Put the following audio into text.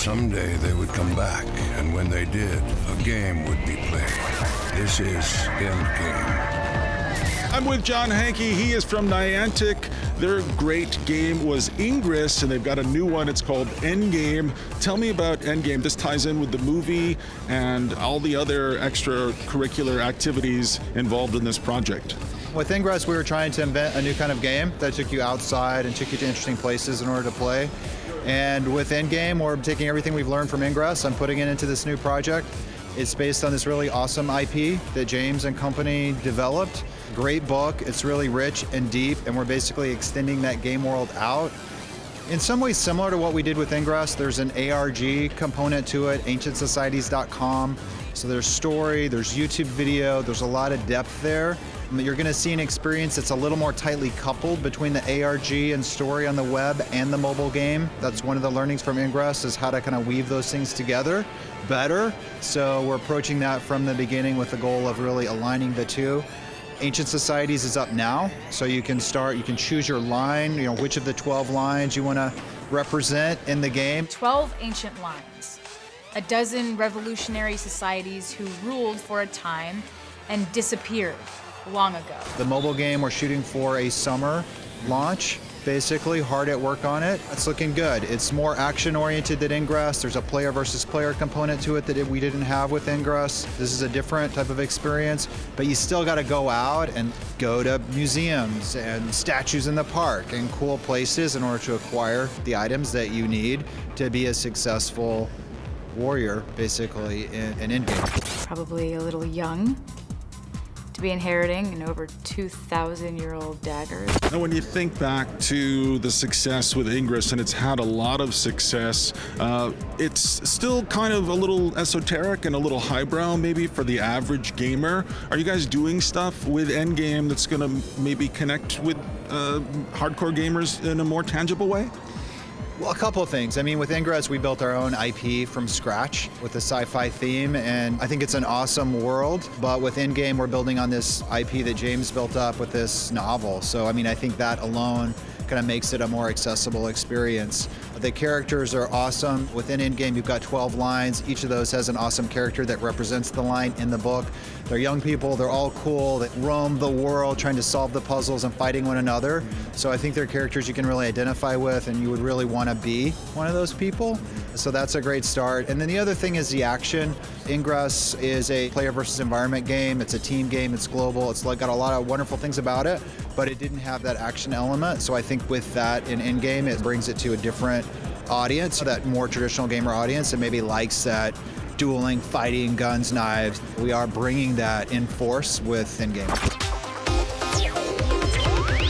someday they would come back, and when they did, a game would be played. This is Endgame. I'm with John Hankey. He is from Niantic. Their great game was Ingress, and they've got a new one. It's called Endgame. Tell me about Endgame. This ties in with the movie and all the other extracurricular activities involved in this project. With Ingress, we were trying to invent a new kind of game that took you outside and took you to interesting places in order to play. And with Endgame, we're taking everything we've learned from Ingress and putting it into this new project. It's based on this really awesome IP that James and company developed. Great book, it's really rich and deep, and we're basically extending that game world out. In some ways similar to what we did with Ingress, there's an ARG component to it, ancientsocieties.com. So there's story, there's YouTube video, there's a lot of depth there. You're gonna see an experience that's a little more tightly coupled between the ARG and story on the web and the mobile game. That's one of the learnings from Ingress, is how to kind of weave those things together better. So we're approaching that from the beginning with the goal of really aligning the two. Ancient Societies is up now, so you can choose your line, which of the 12 lines you want to represent in the game. 12 ancient lines, a dozen revolutionary societies who ruled for a time and disappeared long ago. The mobile game, we're shooting for a summer launch, basically, hard at work on it. It's looking good. It's more action-oriented than Ingress. There's a player versus player component to it that we didn't have with Ingress. This is a different type of experience, but you still got to go out and go to museums and statues in the park and cool places in order to acquire the items that you need to be a successful warrior, basically, in Endgame. Probably a little young to be inheriting an over 2,000-year-old dagger. Now, when you think back to the success with Ingress, and it's had a lot of success, it's still kind of a little esoteric and a little highbrow maybe for the average gamer. Are you guys doing stuff with Endgame that's gonna maybe connect with hardcore gamers in a more tangible way? Well, a couple of things. I mean, with Ingress, we built our own IP from scratch with a sci-fi theme, and I think it's an awesome world. But with Endgame, we're building on this IP that James built up with this novel. So, I mean, I think that alone kind of makes it a more accessible experience. The characters are awesome. Within Endgame, you've got 12 lines. Each of those has an awesome character that represents the line in the book. They're young people, they're all cool, that roam the world trying to solve the puzzles and fighting one another. So I think they're characters you can really identify with, and you would really want to be one of those people. So that's a great start. And then the other thing is the action. Ingress is a player versus environment game. It's a team game, it's global, it's got a lot of wonderful things about it, but it didn't have that action element. So I think with that in Endgame, it brings it to a different audience, that more traditional gamer audience that maybe likes that dueling, fighting, guns, knives. We are bringing that in force with Endgame.